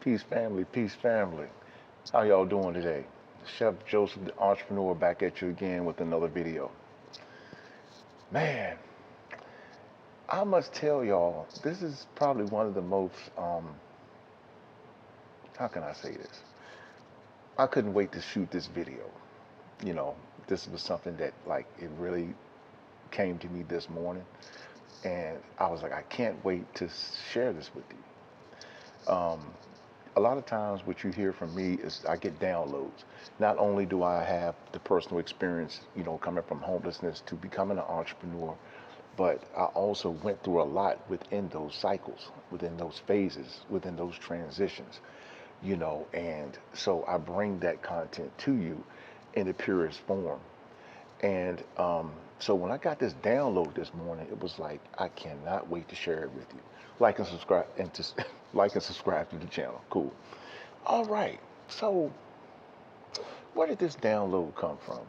Peace family, peace family. How y'all doing today? Chef Joseph, the entrepreneur, back at you again with another video. Man, I must tell y'all, this is probably one of the most, how can I say this? I couldn't wait to shoot this video. You know, this was something that, like, it really came to me this morning. And I was like, I can't wait to share this with you. A lot of times what you hear from me is I get downloads. Not only do I have the personal experience, coming from homelessness to becoming an entrepreneur, but I also went through a lot within those cycles, within those phases, within those transitions, and so I bring that content to you in the purest form. And so when I got this download this morning, it was like, I cannot wait to share it with you. Like and subscribe and to like and subscribe to the channel. Cool. All right. So where did this download come from?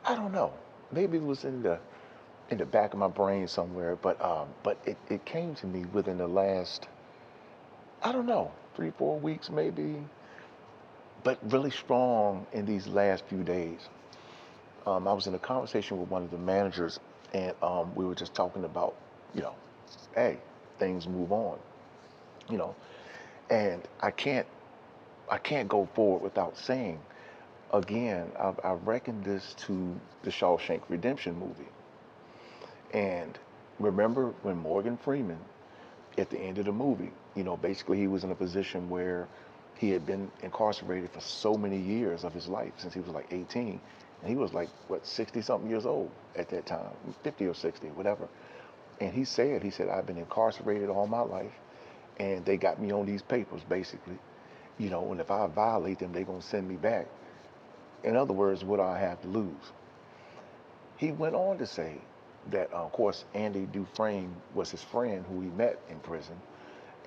I don't know. Maybe it was in the back of my brain somewhere, but it came to me within the last, I don't know, 3, 4 weeks maybe, but really strong in these last few days. I was in a conversation with one of the managers, and we were just talking about, you know, hey, things move on, you know, and I can't go forward without saying again, I reckon this to the Shawshank Redemption movie, and remember when Morgan Freeman at the end of the movie, basically he was in a position where he had been incarcerated for so many years of his life since he was like 18. And he was like, what, 60 something years old at that time, 50 or 60, whatever. And he said, I've been incarcerated all my life and they got me on these papers basically, and if I violate them, they're going to send me back. In other words, what do I have to lose? He went on to say that, of course, Andy Dufresne was his friend who he met in prison.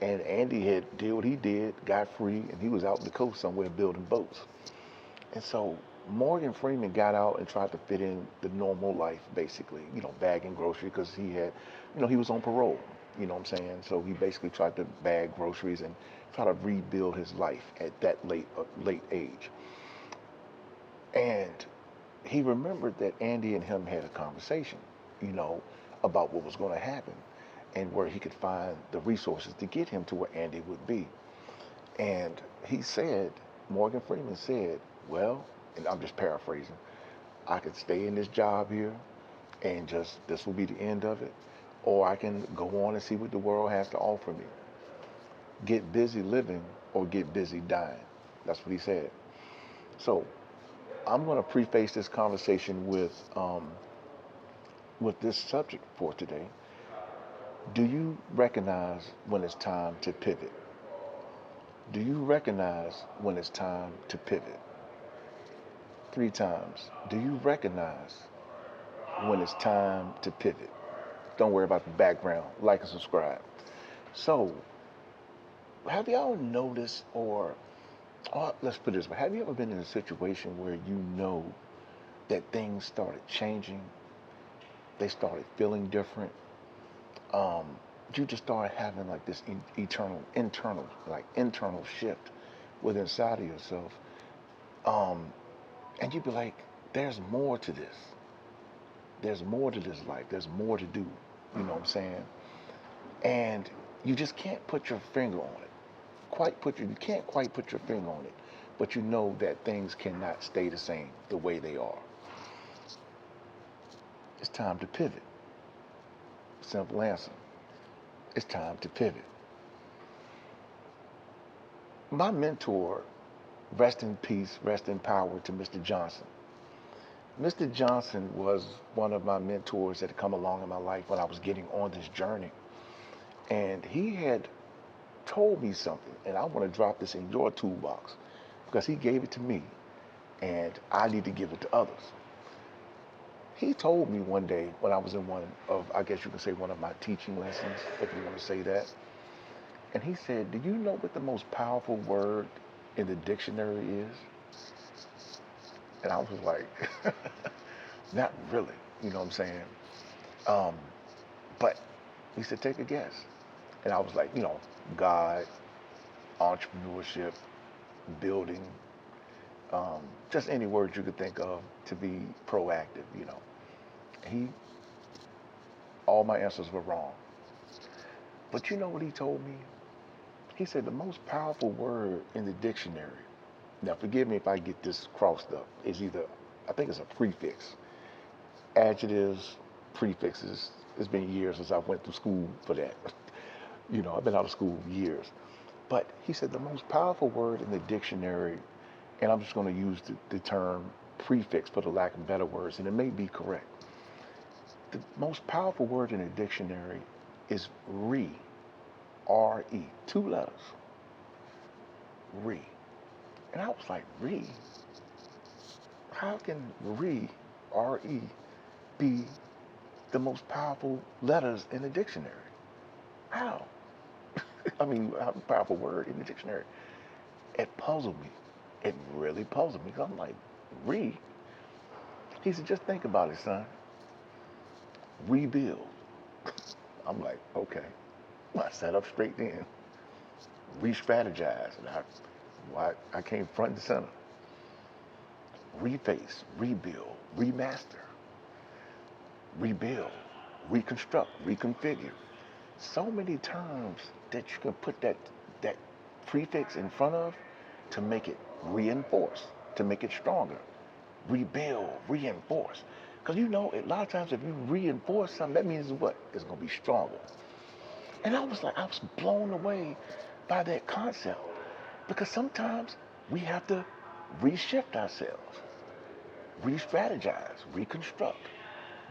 And Andy did what he did, got free, and he was out on the coast somewhere building boats. And so Morgan Freeman got out and tried to fit in the normal life, basically, bagging groceries because he was on parole, you know what I'm saying? So he basically tried to bag groceries and try to rebuild his life at that late age. And he remembered that Andy and him had a conversation, you know, about what was going to happen and where he could find the resources to get him to where Andy would be. And he said, Morgan Freeman said, well, and I'm just paraphrasing, I could stay in this job here and just this will be the end of it, or I can go on and see what the world has to offer me. Get busy living or get busy dying. That's what he said. So I'm going to preface this conversation with this subject for today. Do you recognize when it's time to pivot? Do you recognize when it's time to pivot? 3 times. Do you recognize when it's time to pivot? Don't worry about the background. Like and subscribe. So, have y'all noticed, or let's put it this way, have you ever been in a situation where you know that things started changing, they started feeling different, um, you just started having like this internal shift within inside of yourself, um, and you'd be like, "There's more to this. There's more to this life. There's more to do." You know what I'm saying? And you just can't put your finger on it. You can't quite put your finger on it, but you know that things cannot stay the same the way they are. It's time to pivot. Simple answer. It's time to pivot. My mentor, rest in peace, rest in power to Mr. Johnson. Mr. Johnson was one of my mentors that had come along in my life when I was getting on this journey. And he had told me something, and I want to drop this in your toolbox because he gave it to me, and I need to give it to others. He told me one day when I was in one of, I guess you could say, one of my teaching lessons, if you want to say that. And he said, do you know what the most powerful word in the dictionary is? And I was like, not really, you know what I'm saying? Um, but he said, take a guess. And I was like, God, entrepreneurship, building, just any words you could think of to be proactive. He, all my answers were wrong. But you know what he told me? He said the most powerful word in the dictionary, now forgive me if I get this crossed up, is either, I think it's a prefix. Adjectives, prefixes. It's been years since I went to school for that. I've been out of school years. But he said the most powerful word in the dictionary, and I'm just going to use the term prefix for the lack of better words, and it may be correct. The most powerful word in the dictionary is re, R-E, two letters, re. And I was like, re? How can re, R-E, be the most powerful letters in the dictionary? How? I mean, how powerful word in the dictionary? It puzzled me. It really puzzled me. 'Cause I'm like, re? He said, just think about it, son. Rebuild. I'm like, okay. I sat up straight then. Re-strategize. And I came front and center. Reface, rebuild, remaster, rebuild, reconstruct, reconfigure. So many terms that you can put that prefix in front of to make it reinforce, to make it stronger. Rebuild, reinforce. Because a lot of times if you reinforce something, that means what? It's going to be stronger. And I was blown away by that concept. Because sometimes we have to reshift ourselves, re-strategize, reconstruct,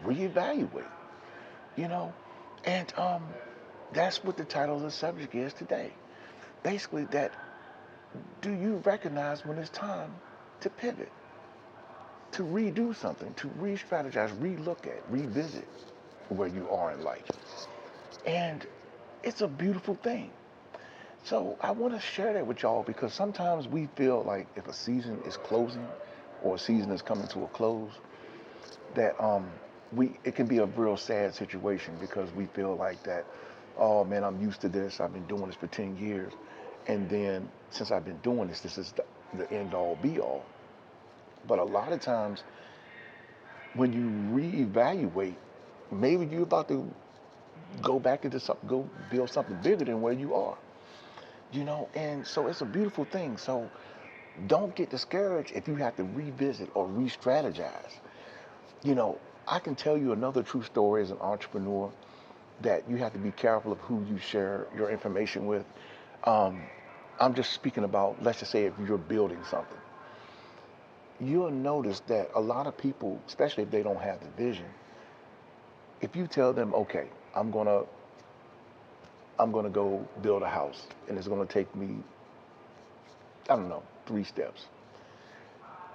reevaluate, you know? And that's what the title of the subject is today. Basically, that do you recognize when it's time to pivot, to redo something, to re-strategize, re-look at, revisit where you are in life? And it's a beautiful thing. So I want to share that with y'all because sometimes we feel like if a season is closing or a season is coming to a close, that it can be a real sad situation because we feel like that, oh man, I'm used to this. I've been doing this for 10 years. And then since I've been doing this, this is the end all be all. But a lot of times when you reevaluate, maybe you're about to go back into something, go build something bigger than where you are. And so it's a beautiful thing. So don't get discouraged if you have to revisit or re-strategize. You know, I can tell you another true story as an entrepreneur that you have to be careful of who you share your information with. Um, I'm just speaking about, let's just say if you're building something, you'll notice that a lot of people, especially if they don't have the vision, if you tell them, okay, I'm gonna go build a house and it's gonna take me, I don't know, 3 steps.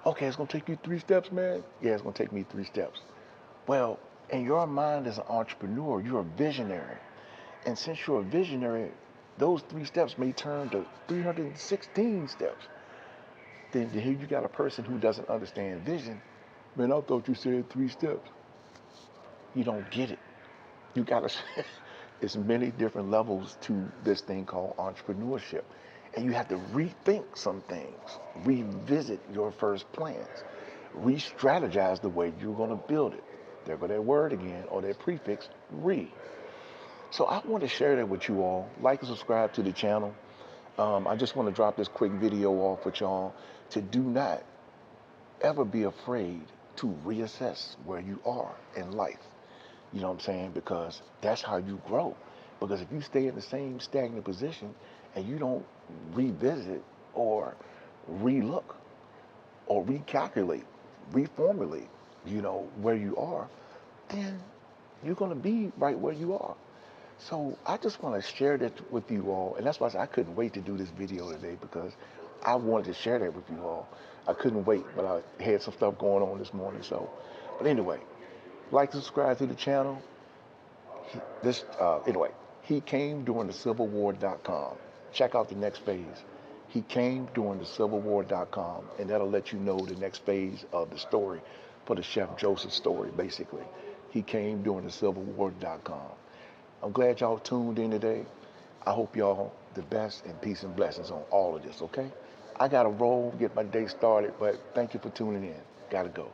Okay, it's gonna take you 3 steps, man? Yeah, it's gonna take me 3 steps. Well, in your mind as an entrepreneur, you're a visionary. And since you're a visionary, those 3 steps may turn to 316 steps. Then here you got a person who doesn't understand vision. Man, I thought you said 3 steps. You don't get it. You gotta, it's many different levels to this thing called entrepreneurship. And you have to rethink some things, revisit your first plans, re-strategize the way you're gonna build it. There go that word again, or that prefix, re. So I want to share that with you all. Like and subscribe to the channel. I just want to drop this quick video off with y'all to do not ever be afraid to reassess where you are in life. You know what I'm saying? Because that's how you grow. Because if you stay in the same stagnant position and you don't revisit or relook or recalculate, reformulate, where you are, then you're going to be right where you are. So I just want to share that with you all. And that's why I said I couldn't wait to do this video today because I wanted to share that with you all. I couldn't wait, but I had some stuff going on this morning. But anyway, like to subscribe to the channel. Anyway, he came during the Civil War.com. Check out the next phase. He came during the Civil War.com, and that'll let you know the next phase of the story for the Chef Joseph story, basically. He came during the Civil War.com. I'm glad y'all tuned in today. I hope y'all the best and peace and blessings on all of this, okay? I got to roll, get my day started, but thank you for tuning in. Got to go.